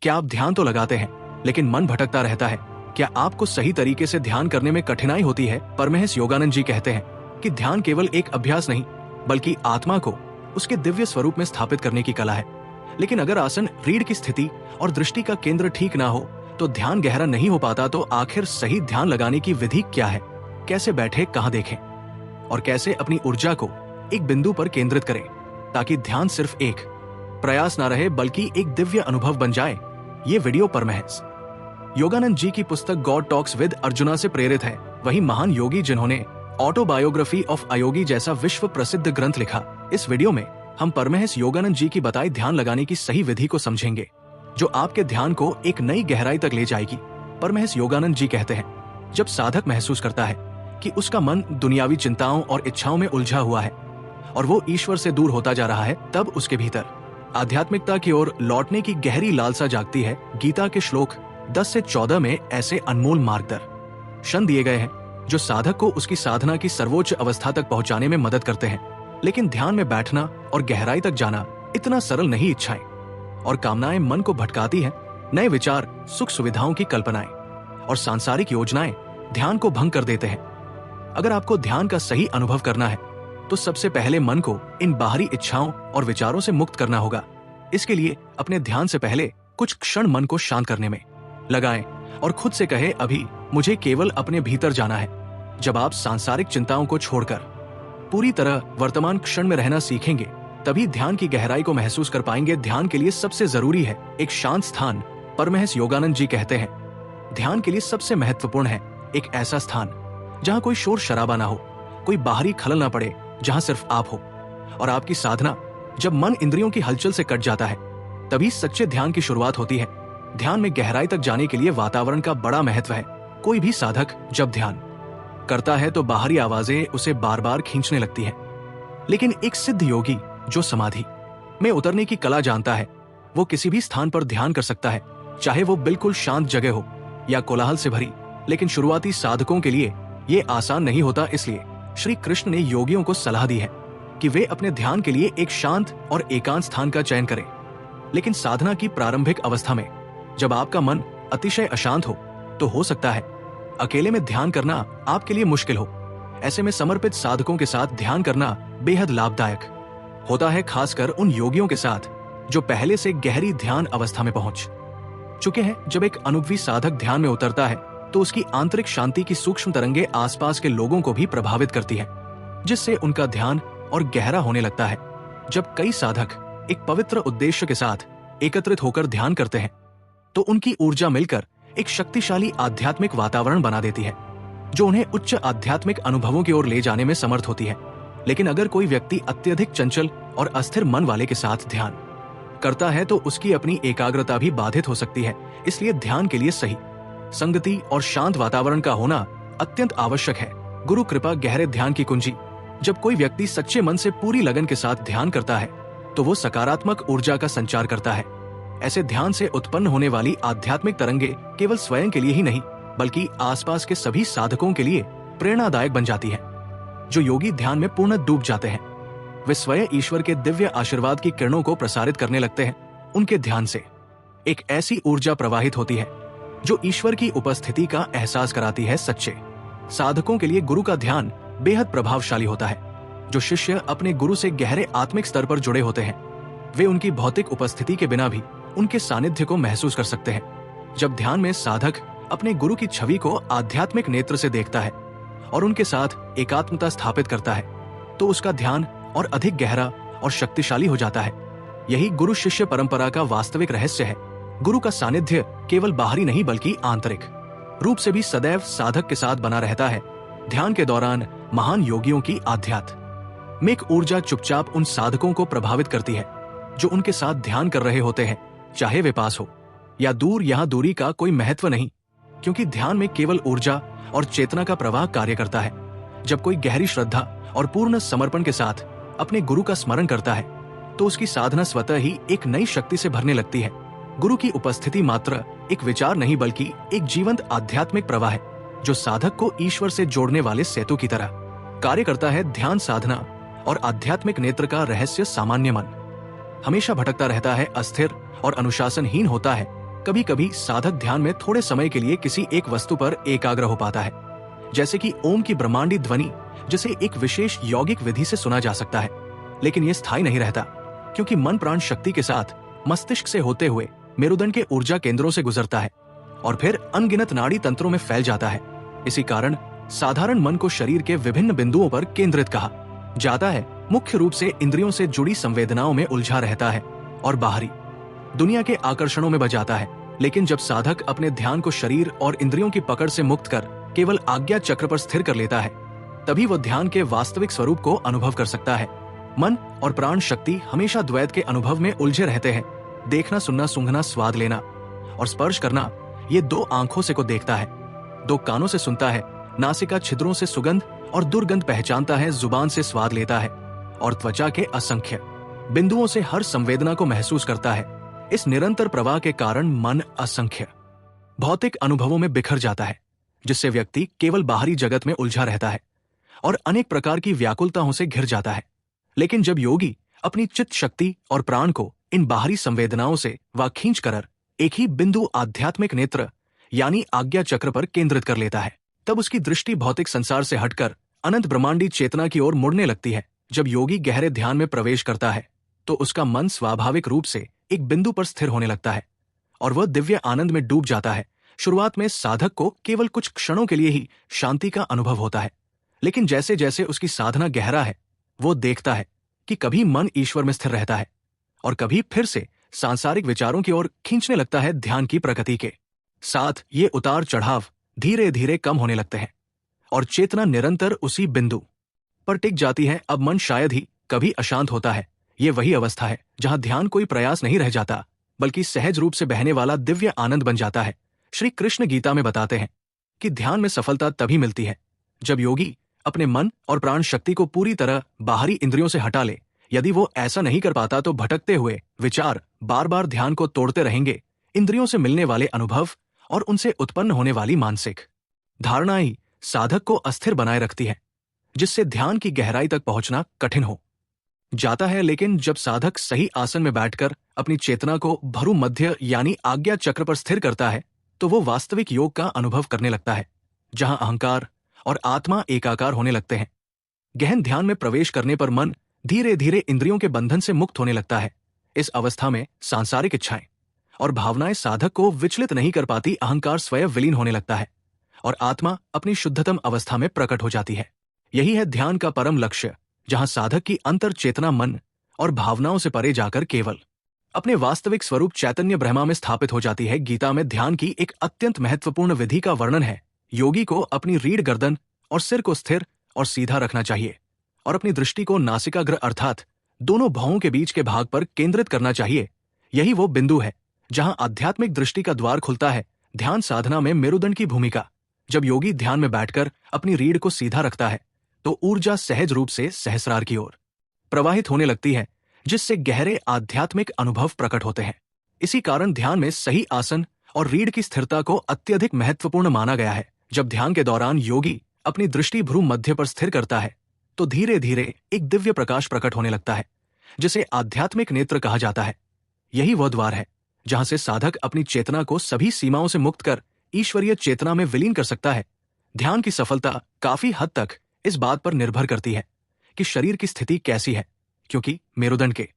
क्या आप ध्यान तो लगाते हैं लेकिन मन भटकता रहता है? क्या आपको सही तरीके से ध्यान करने में कठिनाई होती है? परमहंस योगानंद जी कहते हैं कि ध्यान केवल एक अभ्यास नहीं बल्कि आत्मा को उसके दिव्य स्वरूप में स्थापित करने की कला है। लेकिन अगर आसन, रीढ़ की स्थिति और दृष्टि का केंद्र ठीक ना हो तो ध्यान गहरा नहीं हो पाता। तो आखिर सही ध्यान लगाने की विधि क्या है? कैसे बैठे, कहां देखें और कैसे अपनी ऊर्जा को एक बिंदु पर केंद्रित करें ताकि ध्यान सिर्फ एक प्रयास ना रहे बल्कि एक दिव्य अनुभव बन जाए। ये वीडियो परमहंस योगानंद जी की पुस्तक गॉड टॉक्स विद अर्जुना से प्रेरित है। वही महान योगी जिन्होंने ऑटोबायोग्राफी ऑफ अयोगी जैसा विश्व प्रसिद्ध ग्रंथ लिखा। इस वीडियो में हम परमहंस योगानंद जी की बताई ध्यान लगाने की सही विधि को समझेंगे जो आपके ध्यान को एक नई गहराई तक ले जाएगी। परमहंस योगानंद जी कहते हैं, जब साधक महसूस करता है कि उसका मन दुनियावी चिंताओं और इच्छाओं में उलझा हुआ है और वो ईश्वर से दूर होता जा रहा है, तब उसके भीतर आध्यात्मिकता की ओर लौटने की गहरी लालसा जागती है। गीता के श्लोक 10 से 14 में ऐसे अनमोल मार्गदर्शन दिए गए हैं जो साधक को उसकी साधना की सर्वोच्च अवस्था तक पहुंचाने में मदद करते हैं। लेकिन ध्यान में बैठना और गहराई तक जाना इतना सरल नहीं। इच्छाएं और कामनाएं मन को भटकाती हैं। नए विचार, सुख सुविधाओं की कल्पनाएं और सांसारिक योजनाएं ध्यान को भंग कर देते हैं। अगर आपको ध्यान का सही अनुभव करना है तो सबसे पहले मन को इन बाहरी इच्छाओं और विचारों से मुक्त करना होगा। इसके लिए अपने ध्यान से पहले कुछ क्षण मन को शांत करने में लगाएं और खुद से कहे, अभी मुझे केवल अपने भीतर जाना है। जब आप सांसारिक चिंताओं को छोड़कर पूरी तरह वर्तमान क्षण में रहना सीखेंगे तभी ध्यान की गहराई को महसूस कर पाएंगे। ध्यान के लिए सबसे जरूरी है एक शांत स्थान। परमहंस योगानंद जी कहते हैं, ध्यान के लिए सबसे महत्वपूर्ण है एक ऐसा स्थान जहां कोई शोर शराबा ना हो, कोई बाहरी खलल ना पड़े, जहां सिर्फ आप हो और आपकी साधना। जब मन इंद्रियों की हलचल से कट जाता है तभी सच्चे ध्यान की शुरुआत होती है। ध्यान में गहराई तक जाने के लिए वातावरण का बड़ा महत्व है। कोई भी साधक जब ध्यान करता है तो बाहरी आवाजें उसे बार बार खींचने लगती हैं। लेकिन एक सिद्ध योगी जो समाधि में उतरने की कला जानता है वो किसी भी स्थान पर ध्यान कर सकता है, चाहे वो बिल्कुल शांत जगह हो या कोलाहल से भरी। लेकिन शुरुआती साधकों के लिए ये आसान नहीं होता। इसलिए श्री कृष्ण ने योगियों को सलाह दी है कि वे अपने ध्यान के लिए एक शांत और एकांत स्थान का चयन करें। लेकिन साधना की प्रारंभिक अवस्था में जब आपका मन अतिशय अशांत हो हो सकता है अकेले में ध्यान करना आपके लिए मुश्किल हो। ऐसे में समर्पित साधकों के साथ ध्यान करना बेहद लाभदायक होता है, खासकर उन योगियों के साथ जो पहले से गहरी ध्यान अवस्था में पहुंच चुके हैं। जब एक अनुभवी साधक ध्यान में उतरता है तो उसकी आंतरिक शांति की सूक्ष्म तरंगे आसपास के लोगों को भी प्रभावित करती है, जिससे उनका ध्यान और गहरा होने लगता है। जब कई साधक एक पवित्र उद्देश्य के साथ एकत्रित होकर ध्यान करते हैं तो उनकी ऊर्जा मिलकर एक शक्तिशाली आध्यात्मिक वातावरण बना देती है जो उन्हें उच्च आध्यात्मिक अनुभवों की ओर ले जाने में समर्थ होती है। लेकिन अगर कोई व्यक्ति अत्यधिक चंचल और अस्थिर मन वाले के साथ ध्यान करता है तो उसकी अपनी एकाग्रता भी बाधित हो सकती है। इसलिए ध्यान के लिए सही संगति और शांत वातावरण का होना अत्यंत आवश्यक है। गुरु कृपा गहरे ध्यान की कुंजी। जब कोई व्यक्ति सच्चे मन से पूरी लगन के साथ ध्यान करता है तो वो सकारात्मक ऊर्जा का संचार करता है। ऐसे ध्यान से उत्पन्न होने वाली आध्यात्मिक तरंगे केवल स्वयं के लिए ही नहीं बल्कि आसपास के सभी साधकों के लिए प्रेरणादायक बन जाती है। जो योगी ध्यान में पूर्ण डूब जाते हैं वे स्वयं ईश्वर के दिव्य आशीर्वाद की किरणों को प्रसारित करने लगते हैं। उनके ध्यान से एक ऐसी ऊर्जा प्रवाहित होती है जो ईश्वर की उपस्थिति का एहसास कराती है। सच्चे साधकों के लिए गुरु का ध्यान बेहद प्रभावशाली होता है। जो शिष्य अपने गुरु से गहरे आत्मिक स्तर पर जुड़े होते हैं वे उनकी भौतिक उपस्थिति के बिना भी उनके सानिध्य को महसूस कर सकते हैं। जब ध्यान में साधक अपने गुरु की छवि को आध्यात्मिक नेत्र से देखता है और उनके साथ एकात्मता स्थापित करता है तो उसका ध्यान और अधिक गहरा और शक्तिशाली हो जाता है। यही गुरु शिष्य परंपरा का वास्तविक रहस्य है। गुरु का सानिध्य केवल बाहरी नहीं बल्कि आंतरिक रूप से भी सदैव साधक के साथ बना रहता है। ध्यान के दौरान महान योगियों की आध्यात्मिक ऊर्जा चुपचाप उन साधकों को प्रभावित करती है जो उनके साथ ध्यान कर रहे होते हैं, चाहे वे पास हो या दूर। यहाँ दूरी का कोई महत्व नहीं, क्योंकि ध्यान में केवल ऊर्जा और चेतना का प्रवाह कार्य करता है। जब कोई गहरी श्रद्धा और पूर्ण समर्पण के साथ अपने गुरु का स्मरण करता है तो उसकी साधना स्वतः ही एक नई शक्ति से भरने लगती है। गुरु की उपस्थिति मात्र एक विचार नहीं बल्कि एक जीवंत आध्यात्मिक प्रवाह है जो साधक को ईश्वर से जोड़ने वाले सेतु की तरह कार्य करता है। ध्यान साधना और आध्यात्मिक नेत्र का रहस्य सामान्य मन हमेशा भटकता रहता है, अस्थिर और अनुशासनहीन होता है। कभी कभी साधक ध्यान में थोड़े समय के लिए किसी एक वस्तु पर एकाग्र हो पाता है, जैसे कि ओम की ब्रह्मांडी ध्वनि, जिसे एक विशेष यौगिक विधि से सुना जा सकता है। लेकिन यह स्थायी नहीं रहता, क्योंकि मन प्राण शक्ति के साथ मस्तिष्क से होते हुए मेरुदंड के ऊर्जा केंद्रों से गुजरता है और फिर अनगिनत नाड़ी तंत्रों में फैल जाता है। इसी कारण साधारण मन को शरीर के विभिन्न बिंदुओं पर केंद्रित कहा जाता है। मुख्य रूप से इंद्रियों से जुड़ी संवेदनाओं में उलझा रहता है और बाहरी दुनिया के आकर्षणों में बजाता है। लेकिन जब साधक अपने ध्यान को शरीर और इंद्रियों की पकड़ से मुक्त कर केवल आज्ञा चक्र पर स्थिर कर लेता है, तभी वह ध्यान के वास्तविक स्वरूप को अनुभव कर सकता है। मन और प्राण शक्ति हमेशा द्वैत के अनुभव में उलझे रहते हैं। देखना, सुनना, सूंघना, स्वाद लेना और स्पर्श करना, ये दो आंखों से को देखता है, दो कानों से सुनता है, नासिका छिद्रों से सुगंध और दुर्गंध पहचानता है, जुबान से स्वाद लेता है और त्वचा के असंख्य बिंदुओं से हर संवेदना को महसूस करता है। इस निरंतर प्रवाह के कारण मन असंख्य भौतिक अनुभवों में बिखर जाता है, जिससे व्यक्ति केवल बाहरी जगत में उलझा रहता है और अनेक प्रकार की व्याकुलताओं से घिर जाता है। लेकिन जब योगी अपनी चित्त शक्ति और प्राण को इन बाहरी संवेदनाओं से व खींच कर एक ही बिंदु आध्यात्मिक नेत्र यानी आज्ञा चक्र पर केंद्रित कर लेता है, तब उसकी दृष्टि भौतिक संसार से हटकर अनंत ब्रह्मांडी चेतना की ओर मुड़ने लगती है। जब योगी गहरे ध्यान में प्रवेश करता है तो उसका मन स्वाभाविक रूप से एक बिंदु पर स्थिर होने लगता है और वह दिव्य आनंद में डूब जाता है। शुरुआत में साधक को केवल कुछ क्षणों के लिए ही शांति का अनुभव होता है, लेकिन जैसे जैसे उसकी साधना गहरा है, वो देखता है कि कभी मन ईश्वर में स्थिर रहता है और कभी फिर से सांसारिक विचारों की ओर खींचने लगता है। ध्यान की प्रकृति के साथ ये उतार चढ़ाव धीरे धीरे कम होने लगते हैं और चेतना निरंतर उसी बिंदु पर टिक जाती है। अब मन शायद ही कभी अशांत होता है। ये वही अवस्था है जहां ध्यान कोई प्रयास नहीं रह जाता, बल्कि सहज रूप से बहने वाला दिव्य आनंद बन जाता है। श्री कृष्ण गीता में बताते हैं कि ध्यान में सफलता तभी मिलती है जब योगी अपने मन और प्राण शक्ति को पूरी तरह बाहरी इंद्रियों से हटा ले। यदि वो ऐसा नहीं कर पाता तो भटकते हुए विचार बार बार ध्यान को तोड़ते रहेंगे। इंद्रियों से मिलने वाले अनुभव और उनसे उत्पन्न होने वाली मानसिक धारणाएं ही साधक को अस्थिर बनाए रखती है, जिससे ध्यान की गहराई तक पहुंचना कठिन हो जाता है। लेकिन जब साधक सही आसन में बैठकर अपनी चेतना को भ्रू मध्य यानी आज्ञा चक्र पर स्थिर करता है, तो वो वास्तविक योग का अनुभव करने लगता है, जहां अहंकार और आत्मा एकाकार होने लगते हैं। गहन ध्यान में प्रवेश करने पर मन धीरे धीरे इंद्रियों के बंधन से मुक्त होने लगता है। इस अवस्था में सांसारिक इच्छाएं और भावनाएं साधक को विचलित नहीं कर पाती। अहंकार स्वयं विलीन होने लगता है और आत्मा अपनी शुद्धतम अवस्था में प्रकट हो जाती है। यही है ध्यान का परम लक्ष्य, जहां साधक की अंतर चेतना मन और भावनाओं से परे जाकर केवल अपने वास्तविक स्वरूप चैतन्य ब्रह्मा में स्थापित हो जाती है। गीता में ध्यान की एक अत्यंत महत्वपूर्ण विधि का वर्णन है। योगी को अपनी रीढ़ गर्दन और सिर को स्थिर और सीधा रखना चाहिए और अपनी दृष्टि को नासिकाग्र अर्थात दोनों भौहों के बीच के भाग पर केंद्रित करना चाहिए। यही वो बिंदु है जहां आध्यात्मिक दृष्टि का द्वार खुलता है। ध्यान साधना में मेरुदंड की भूमिका। जब योगी ध्यान में बैठकर अपनी रीढ़ को सीधा रखता है तो ऊर्जा सहज रूप से सहस्रार की ओर प्रवाहित होने लगती है, जिससे गहरे आध्यात्मिक अनुभव प्रकट होते हैं। इसी कारण ध्यान में सही आसन और रीढ़ की स्थिरता को अत्यधिक महत्वपूर्ण माना गया है। जब ध्यान के दौरान योगी अपनी दृष्टि भ्रू मध्य पर स्थिर करता है तो धीरे धीरे एक दिव्य प्रकाश प्रकट होने लगता है, जिसे आध्यात्मिक नेत्र कहा जाता है। यही वह द्वार है जहां से साधक अपनी चेतना को सभी सीमाओं से मुक्त कर ईश्वरीय चेतना में विलीन कर सकता है। ध्यान की सफलता काफी हद तक इस बात पर निर्भर करती है कि शरीर की स्थिति कैसी है, क्योंकि मेरुदंड के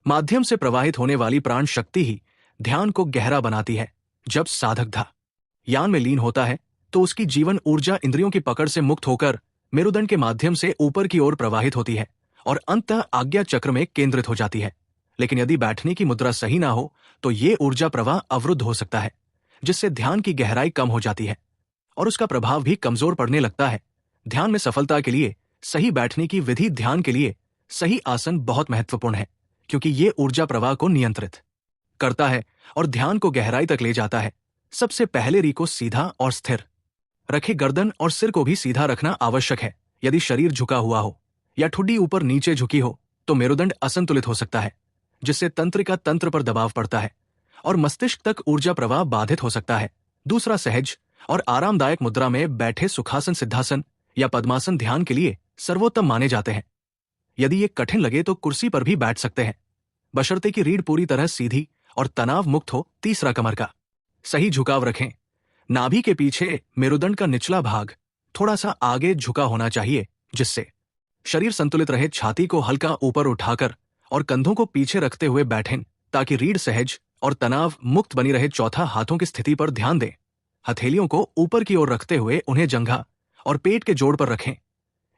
माध्यम से प्रवाहित होने वाली प्राण शक्ति ही ध्यान को गहरा बनाती है। जब साधक ध्यान में लीन होता है तो उसकी जीवन ऊर्जा इंद्रियों की पकड़ से मुक्त होकर मेरुदंड के माध्यम से ऊपर की ओर प्रवाहित होती है और अंततः आज्ञा चक्र में केंद्रित हो जाती है। लेकिन यदि बैठने की मुद्रा सही ना हो तो ये ऊर्जा प्रवाह अवरुद्ध हो सकता है, जिससे ध्यान की गहराई कम हो जाती है और उसका प्रभाव भी कमजोर पड़ने लगता है। ध्यान में सफलता के लिए सही बैठने की विधि। ध्यान के लिए सही आसन बहुत महत्वपूर्ण है, क्योंकि ये ऊर्जा प्रवाह को नियंत्रित करता है और ध्यान को गहराई तक ले जाता है। सबसे पहले रीढ़ को सीधा और स्थिर रखे। गर्दन और सिर को भी सीधा रखना आवश्यक है। यदि शरीर झुका हुआ हो या ठुड्डी ऊपर नीचे झुकी हो तो मेरुदंड असंतुलित हो सकता है, जिससे तंत्रिका तंत्र पर दबाव पड़ता है और मस्तिष्क तक ऊर्जा प्रवाह बाधित हो सकता है। दूसरा, सहज और आरामदायक मुद्रा में बैठे सुखासन, सिद्धासन या पद्मासन ध्यान के लिए सर्वोत्तम माने जाते हैं। यदि ये कठिन लगे तो कुर्सी पर भी बैठ सकते हैं, बशर्ते कि रीढ़ पूरी तरह सीधी और तनाव मुक्त हो। तीसरा, कमर का सही झुकाव रखें। नाभि के पीछे मेरुदंड का निचला भाग थोड़ा सा आगे झुका होना चाहिए, जिससे शरीर संतुलित रहे। छाती को हल्का ऊपर उठाकर और कंधों को पीछे रखते हुए बैठें, ताकि रीढ़ सहज और तनाव मुक्त बनी रहे। चौथा, हाथों की स्थिति पर ध्यान दें। हथेलियों को ऊपर की ओर रखते हुए उन्हें जंघा और पेट के जोड़ पर रखें।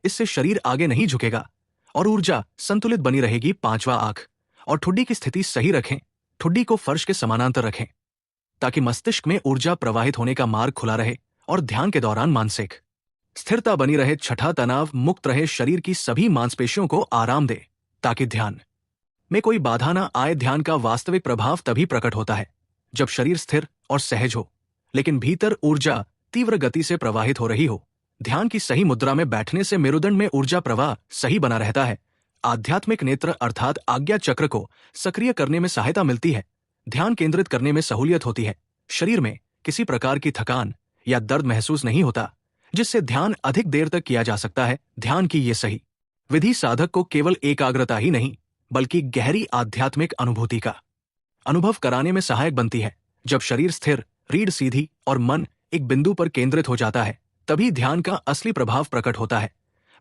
इससे शरीर आगे नहीं झुकेगा और ऊर्जा संतुलित बनी रहेगी। पांचवा, आंख और ठुड्डी की स्थिति सही रखें। ठुड्डी को फर्श के समानांतर रखें, ताकि मस्तिष्क में ऊर्जा प्रवाहित होने का मार्ग खुला रहे और ध्यान के दौरान मानसिक स्थिरता बनी रहे। छठा, तनाव मुक्त रहे। शरीर की सभी मांसपेशियों को आराम दे, ताकि ध्यान में कोई बाधा न आए। ध्यान का वास्तविक प्रभाव तभी प्रकट होता है जब शरीर स्थिर और सहज हो, लेकिन भीतर ऊर्जा तीव्र गति से प्रवाहित हो रही हो। ध्यान की सही मुद्रा में बैठने से मेरुदंड में ऊर्जा प्रवाह सही बना रहता है। आध्यात्मिक नेत्र अर्थात आज्ञा चक्र को सक्रिय करने में सहायता मिलती है। ध्यान केंद्रित करने में सहूलियत होती है। शरीर में किसी प्रकार की थकान या दर्द महसूस नहीं होता, जिससे ध्यान अधिक देर तक किया जा सकता है। ध्यान की ये सही विधि साधक को केवल एकाग्रता ही नहीं, बल्कि गहरी आध्यात्मिक अनुभूति का अनुभव कराने में सहायक बनती है। जब शरीर स्थिर, रीढ़ सीधी और मन एक बिंदु पर केंद्रित हो जाता है, तभी ध्यान का असली प्रभाव प्रकट होता है।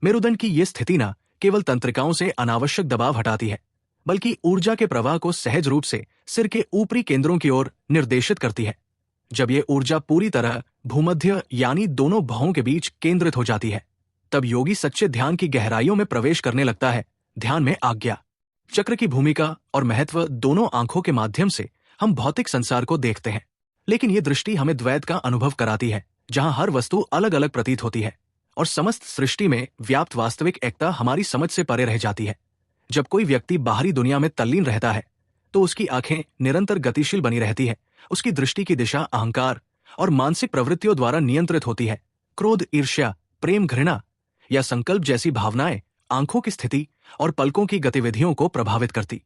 मेरुदंड की ये स्थिति न केवल तंत्रिकाओं से अनावश्यक दबाव हटाती है, बल्कि ऊर्जा के प्रवाह को सहज रूप से सिर के ऊपरी केंद्रों की ओर निर्देशित करती है। जब ये ऊर्जा पूरी तरह भूमध्य यानी दोनों भौं के बीच केंद्रित हो जाती है, तब योगी सच्चे ध्यान की गहराइयों में प्रवेश करने लगता है। ध्यान में आज्ञा चक्र की भूमिका और महत्व। दोनों आंखों के माध्यम से हम भौतिक संसार को देखते हैं, लेकिन ये दृष्टि हमें द्वैत का अनुभव कराती है, जहां हर वस्तु अलग अलग प्रतीत होती है और समस्त सृष्टि में व्याप्त वास्तविक एकता हमारी समझ से परे रह जाती है। जब कोई व्यक्ति बाहरी दुनिया में तल्लीन रहता है, तो उसकी आंखें निरंतर गतिशील बनी रहती है। उसकी दृष्टि की दिशा अहंकार और मानसिक प्रवृत्तियों द्वारा नियंत्रित होती है। क्रोध, ईर्ष्या, प्रेम, घृणा या संकल्प जैसी भावनाएं आंखों की स्थिति और पलकों की गतिविधियों को प्रभावित करती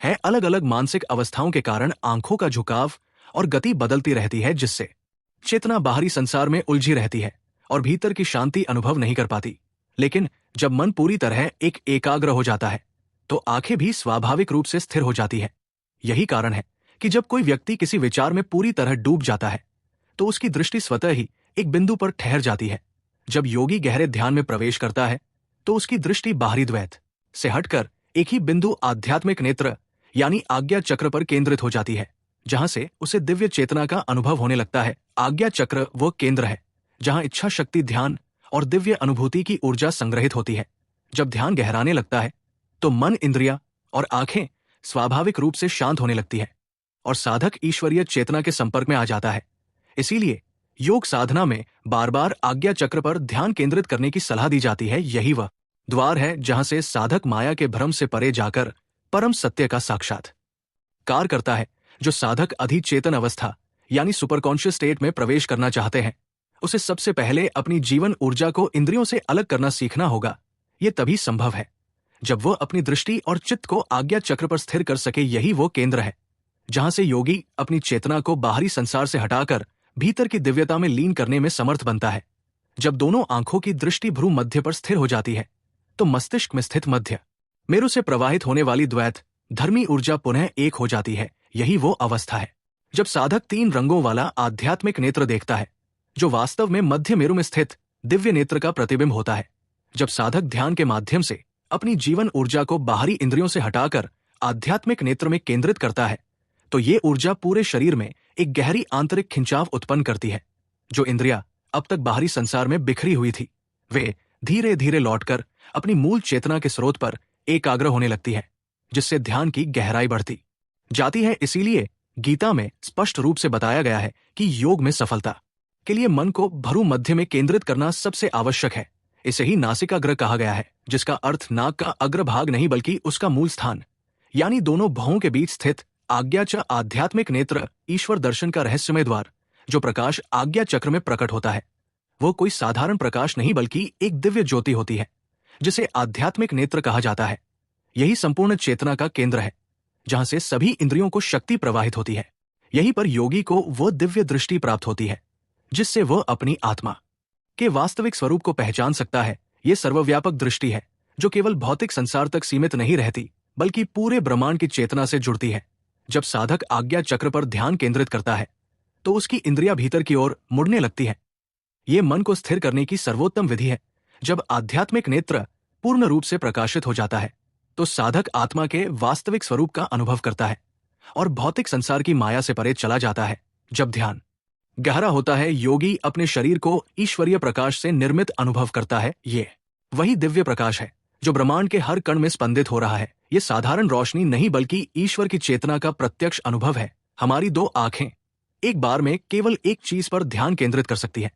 है। अलग अलग मानसिक अवस्थाओं के कारण आंखों का झुकाव और गति बदलती रहती है, जिससे चेतना बाहरी संसार में उलझी रहती है और भीतर की शांति अनुभव नहीं कर पाती। लेकिन जब मन पूरी तरह एकाग्र हो जाता है, तो आंखें भी स्वाभाविक रूप से स्थिर हो जाती है। यही कारण है कि जब कोई व्यक्ति किसी विचार में पूरी तरह डूब जाता है, तो उसकी दृष्टि स्वतः ही एक बिंदु पर ठहर जाती है। जब योगी गहरे ध्यान में प्रवेश करता है, तो उसकी दृष्टि बाहरी द्वैत से हटकर एक ही बिंदु आध्यात्मिक नेत्र यानी आज्ञा चक्र पर केंद्रित हो जाती है, जहां से उसे दिव्य चेतना का अनुभव होने लगता है। आज्ञा चक्र वो केंद्र है जहां इच्छा शक्ति, ध्यान और दिव्य अनुभूति की ऊर्जा संग्रहित होती है। जब ध्यान गहराने लगता है, तो मन, इंद्रिया और आंखें स्वाभाविक रूप से शांत होने लगती है और साधक ईश्वरीय चेतना के संपर्क में आ जाता है। इसीलिए योग साधना में बार बार आज्ञा चक्र पर ध्यान केंद्रित करने की सलाह दी जाती है। यही वह द्वार है जहां से साधक माया के भ्रम से परे जाकर परम सत्य का साक्षात्कार करता है। जो साधक अधिचेतन अवस्था यानी सुपरकॉन्शियस स्टेट में प्रवेश करना चाहते हैं, उसे सबसे पहले अपनी जीवन ऊर्जा को इंद्रियों से अलग करना सीखना होगा। यह तभी संभव है जब वह अपनी दृष्टि और चित्त को आज्ञा चक्र पर स्थिर कर सके। यही वो केंद्र है जहां से योगी अपनी चेतना को बाहरी संसार से हटाकर भीतर की दिव्यता में लीन करने में समर्थ बनता है। जब दोनों आंखों की दृष्टि भ्रू मध्य पर स्थिर हो जाती है, तो मस्तिष्क में स्थित मध्य मेरु से प्रवाहित होने वाली द्वैत धर्मी ऊर्जा पुनः एक हो जाती है। यही वो अवस्था है जब साधक 3 रंगों वाला आध्यात्मिक नेत्र देखता है, जो वास्तव में मध्य मेरु में स्थित दिव्य नेत्र का प्रतिबिंब होता है। जब साधक ध्यान के माध्यम से अपनी जीवन ऊर्जा को बाहरी इंद्रियों से हटाकर आध्यात्मिक नेत्र में केंद्रित करता है, तो ये ऊर्जा पूरे शरीर में एक गहरी आंतरिक खिंचाव उत्पन्न करती है। जो इंद्रियां अब तक बाहरी संसार में बिखरी हुई थी, वे धीरे धीरे लौटकर अपनी मूल चेतना के स्रोत पर एकाग्र होने लगती है, जिससे ध्यान की गहराई बढ़ती जाती है। इसीलिए गीता में स्पष्ट रूप से बताया गया है कि योग में सफलता के लिए मन को भ्रू मध्य में केंद्रित करना सबसे आवश्यक है। इसे ही नासिकाग्र कहा गया है, जिसका अर्थ नाक का अग्रभाग नहीं बल्कि उसका मूल स्थान यानी दोनों भौं के बीच स्थित आज्ञा च आध्यात्मिक नेत्र ईश्वर दर्शन का रहस्यमय द्वार। जो प्रकाश आज्ञा चक्र में प्रकट होता है, वो कोई साधारण प्रकाश नहीं बल्कि एक दिव्य ज्योति होती है, जिसे आध्यात्मिक नेत्र कहा जाता है। यही संपूर्ण चेतना का केंद्र है, जहां से सभी इंद्रियों को शक्ति प्रवाहित होती है। यहीं पर योगी को वो दिव्य दृष्टि प्राप्त होती है, जिससे वह अपनी आत्मा के वास्तविक स्वरूप को पहचान सकता है। ये सर्वव्यापक दृष्टि है, जो केवल भौतिक संसार तक सीमित नहीं रहती, बल्कि पूरे ब्रह्मांड की चेतना से जुड़ती है। जब साधक आज्ञा चक्र पर ध्यान केंद्रित करता है, तो उसकी इंद्रियां भीतर की ओर मुड़ने लगती है। ये मन को स्थिर करने की सर्वोत्तम विधि है। जब आध्यात्मिक नेत्र पूर्ण रूप से प्रकाशित हो जाता है तो साधक आत्मा के वास्तविक स्वरूप का अनुभव करता है और भौतिक संसार की माया से परे चला जाता है। जब ध्यान गहरा होता है, योगी अपने शरीर को ईश्वरीय प्रकाश से निर्मित अनुभव करता है। ये वही दिव्य प्रकाश है जो ब्रह्मांड के हर कण में स्पंदित हो रहा है। ये साधारण रोशनी नहीं बल्कि ईश्वर की चेतना का प्रत्यक्ष अनुभव है। हमारी दो आंखें एक बार में केवल एक चीज पर ध्यान केंद्रित कर सकती है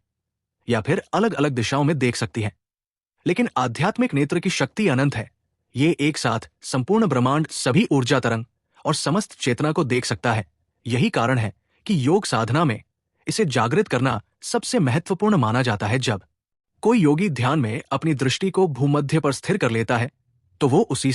या फिर अलग अलग दिशाओं में देख सकती है, लेकिन आध्यात्मिक नेत्र की शक्ति अनंत है। ये एक साथ संपूर्ण ब्रह्मांड, सभी ऊर्जा तरंग और समस्त चेतना को देख सकता है। यही कारण है कि योग साधना में इसे जागृत करना सबसे महत्वपूर्ण माना जाता है। जब कोई योगी ध्यान में अपनी दृष्टि को भूमध्य पर स्थिर कर लेता है तो वो उसी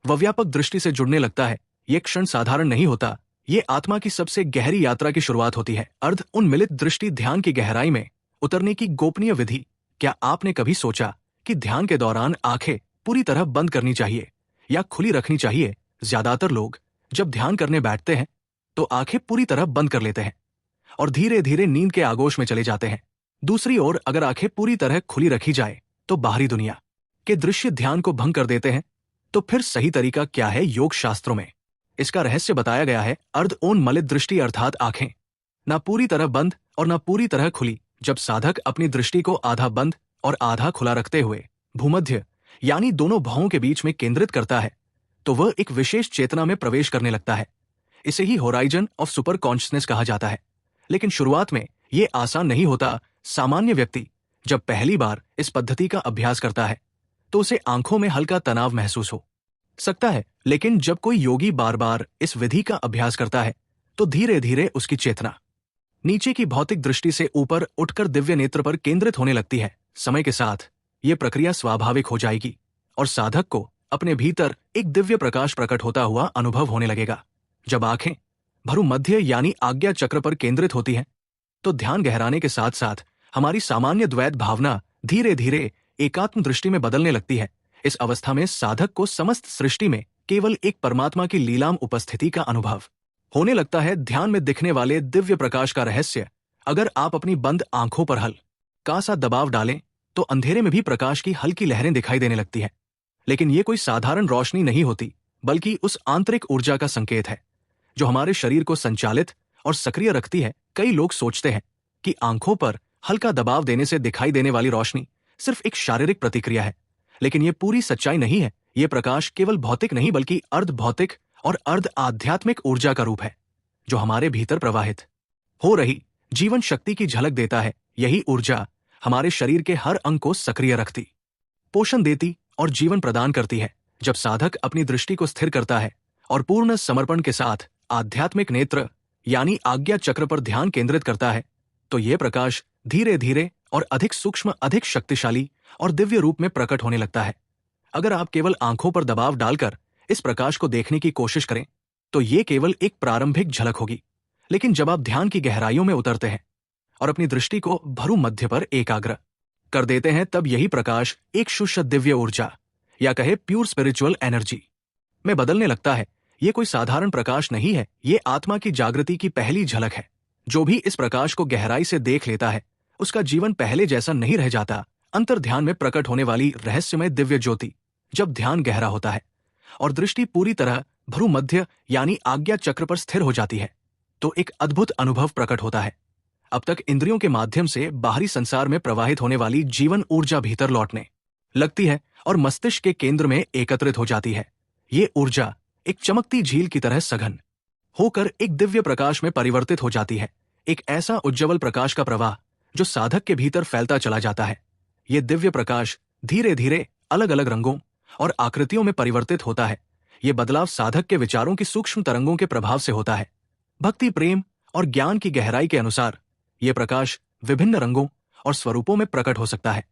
व्यापक दृष्टि से जुड़ने लगता है। ये क्षण साधारण नहीं होता, ये आत्मा की सबसे गहरी यात्रा की शुरुआत होती है। अर्ध उन्मिलित दृष्टि ध्यान की गहराई में उतरने की गोपनीय विधि। क्या आपने कभी सोचा कि ध्यान के दौरान आंखें पूरी तरह बंद करनी चाहिए या खुली रखनी चाहिए? ज्यादातर लोग जब ध्यान करने बैठते हैं तो आंखें पूरी तरह बंद कर लेते हैं और धीरे धीरे नींद के आगोश में चले जाते हैं। दूसरी ओर अगर आंखें पूरी तरह खुली रखी जाए तो बाहरी दुनिया के दृश्य ध्यान को भंग कर देते हैं। तो फिर सही तरीका क्या है? योग शास्त्रों में इसका रहस्य बताया गया है। अर्धोन्मिलित दृष्टि अर्थात आंखें ना पूरी तरह बंद और ना पूरी तरह खुली। जब साधक अपनी दृष्टि को आधा बंद और आधा खुला रखते हुए भूमध्य यानी दोनों भावों के बीच में केंद्रित करता है तो वह एक विशेष चेतना में प्रवेश करने लगता है। इसे ही होराइजन ऑफ सुपर कॉन्शियसनेस कहा जाता है। लेकिन शुरुआत में यह आसान नहीं होता। सामान्य व्यक्ति जब पहली बार इस पद्धति का अभ्यास करता है तो उसे आंखों में हल्का तनाव महसूस हो सकता है, लेकिन जब कोई योगी बार बार इस विधि का अभ्यास करता है तो धीरे धीरे उसकी चेतना नीचे की भौतिक दृष्टि से ऊपर उठकर दिव्य नेत्र पर केंद्रित होने लगती है। समय के साथ यह प्रक्रिया स्वाभाविक हो जाएगी और साधक को अपने भीतर एक दिव्य प्रकाश प्रकट होता हुआ अनुभव होने लगेगा। जब आंखें भ्रूमध्य यानी आज्ञा चक्र पर केंद्रित होती हैं तो ध्यान गहराने के साथ साथ हमारी सामान्य द्वैत भावना धीरे धीरे एकात्म दृष्टि में बदलने लगती है। इस अवस्था में साधक को समस्त सृष्टि में केवल एक परमात्मा की लीलाम उपस्थिति का अनुभव होने लगता है। ध्यान में दिखने वाले दिव्य प्रकाश का रहस्य, अगर आप अपनी बंद आंखों पर हल्का सा दबाव डालें तो अंधेरे में भी प्रकाश की हल्की लहरें दिखाई देने लगती है। लेकिन ये कोई साधारण रोशनी नहीं होती, बल्कि उस आंतरिक ऊर्जा का संकेत है जो हमारे शरीर को संचालित और सक्रिय रखती है। कई लोग सोचते हैं कि आंखों पर हल्का दबाव देने से दिखाई देने वाली रोशनी सिर्फ एक शारीरिक प्रतिक्रिया है, लेकिन यह पूरी सच्चाई नहीं है। यह प्रकाश केवल भौतिक नहीं बल्कि अर्ध भौतिक और अर्ध आध्यात्मिक ऊर्जा का रूप है जो हमारे भीतर प्रवाहित हो रही जीवन शक्ति की झलक देता है। यही ऊर्जा हमारे शरीर के हर अंग को सक्रिय रखती, पोषण देती और जीवन प्रदान करती है। जब साधक अपनी दृष्टि को स्थिर करता है और पूर्ण समर्पण के साथ आध्यात्मिक नेत्र यानी आज्ञा चक्र पर ध्यान केंद्रित करता है तो यह प्रकाश धीरे धीरे और अधिक सूक्ष्म, अधिक शक्तिशाली और दिव्य रूप में प्रकट होने लगता है। अगर आप केवल आंखों पर दबाव डालकर इस प्रकाश को देखने की कोशिश करें तो ये केवल एक प्रारंभिक झलक होगी, लेकिन जब आप ध्यान की गहराइयों में उतरते हैं और अपनी दृष्टि को भ्रूमध्य पर एकाग्र कर देते हैं तब यही प्रकाश एक शुद्ध दिव्य ऊर्जा या कहे प्योर स्पिरिचुअल एनर्जी में बदलने लगता है। ये कोई साधारण प्रकाश नहीं है, ये आत्मा की जागृति की पहली झलक है। जो भी इस प्रकाश को गहराई से देख लेता है उसका जीवन पहले जैसा नहीं रह जाता। अंतर ध्यान में प्रकट होने वाली रहस्यमय दिव्य ज्योति, जब ध्यान गहरा होता है और दृष्टि पूरी तरह भ्रूमध्य यानी आज्ञा चक्र पर स्थिर हो जाती है तो एक अद्भुत अनुभव प्रकट होता है। अब तक इंद्रियों के माध्यम से बाहरी संसार में प्रवाहित होने वाली जीवन ऊर्जा भीतर लौटने लगती है और मस्तिष्क के केंद्र में एकत्रित हो जाती है। ये ऊर्जा एक चमकती झील की तरह सघन होकर एक दिव्य प्रकाश में परिवर्तित हो जाती है। एक ऐसा उज्ज्वल प्रकाश का प्रवाह जो साधक के भीतर फैलता चला जाता है। ये दिव्य प्रकाश धीरे धीरे अलग अलग रंगों और आकृतियों में परिवर्तित होता है। ये बदलाव साधक के विचारों की सूक्ष्म तरंगों के प्रभाव से होता है। भक्ति, प्रेम और ज्ञान की गहराई के अनुसार ये प्रकाश विभिन्न रंगों और स्वरूपों में प्रकट हो सकता है।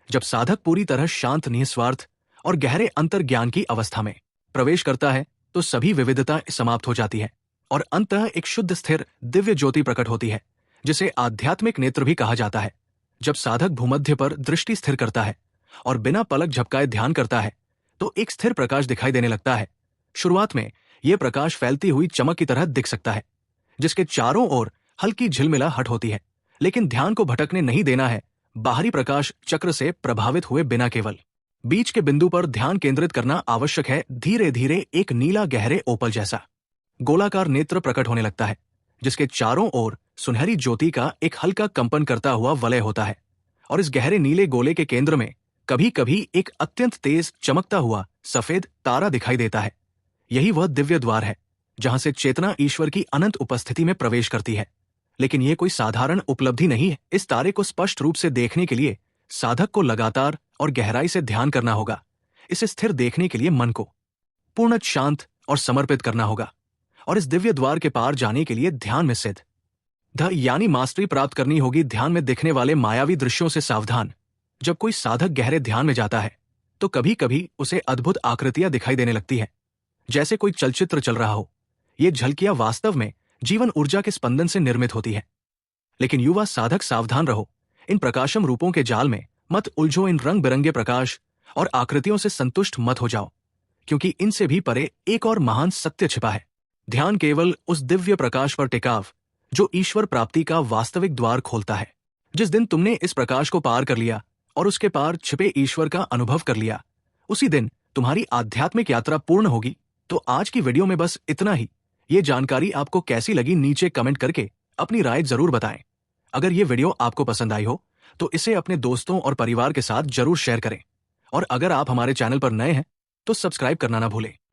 जब साधक पूरी तरह शांत, निस्वार्थ और गहरे अंतर ज्ञान की अवस्था में प्रवेश करता है तो सभी विविधता समाप्त हो जाती है और अंततः एक शुद्ध, स्थिर दिव्य ज्योति प्रकट होती है जिसे आध्यात्मिक नेत्र भी कहा जाता है। जब साधक भूमध्य पर दृष्टि स्थिर करता है और बिना पलक झपकाए ध्यान करता है तो एक स्थिर प्रकाश दिखाई देने लगता है। शुरुआत में यह प्रकाश फैलती हुई चमक की तरह दिख सकता है जिसके चारों ओर हल्की झिलमिलाहट होती है, लेकिन ध्यान को भटकने नहीं देना है। बाहरी प्रकाश चक्र से प्रभावित हुए बिना केवल बीच के बिंदु पर ध्यान केंद्रित करना आवश्यक है। धीरे धीरे एक नीला गहरे ओपल जैसा गोलाकार नेत्र प्रकट होने लगता है, जिसके चारों ओर सुनहरी ज्योति का एक हल्का कंपन करता हुआ वलय होता है। और इस गहरे नीले गोले के केंद्र में कभी कभी एक अत्यंत तेज चमकता हुआ सफेद तारा दिखाई देता है। यही वह दिव्य द्वार है जहां से चेतना ईश्वर की अनंत उपस्थिति में प्रवेश करती है। लेकिन यह कोई साधारण उपलब्धि नहीं है। इस तारे को स्पष्ट रूप से देखने के लिए साधक को लगातार और गहराई से ध्यान करना होगा। इसे स्थिर देखने के लिए मन को पूर्ण शांत और समर्पित करना होगा। और इस दिव्य द्वार के पार जाने के लिए ध्यान में सिद्ध यानी मास्टरी प्राप्त करनी होगी। ध्यान में दिखने वाले मायावी दृश्यों से सावधान। जब कोई साधक गहरे ध्यान में जाता है तो कभी कभी उसे अद्भुत आकृतियां दिखाई देने लगती है, जैसे कोई चलचित्र चल रहा हो। ये झलकियां वास्तव में जीवन ऊर्जा के स्पंदन से निर्मित होती है। लेकिन युवा साधक सावधान रहो, इन प्रकाशम रूपों के जाल में मत उलझो। इन रंग बिरंगे प्रकाश और आकृतियों से संतुष्ट मत हो जाओ, क्योंकि इनसे भी परे एक और महान सत्य छिपा है। ध्यान केवल उस दिव्य प्रकाश पर टिकाव जो ईश्वर प्राप्ति का वास्तविक द्वार खोलता है। जिस दिन तुमने इस प्रकाश को पार कर लिया और उसके पार छिपे ईश्वर का अनुभव कर लिया, उसी दिन तुम्हारी आध्यात्मिक यात्रा पूर्ण होगी। तो आज की वीडियो में बस इतना ही। ये जानकारी आपको कैसी लगी नीचे कमेंट करके अपनी राय जरूर बताएं। अगर ये वीडियो आपको पसंद आई हो तो इसे अपने दोस्तों और परिवार के साथ जरूर शेयर करें। और अगर आप हमारे चैनल पर नए हैं तो सब्सक्राइब करना ना भूलें।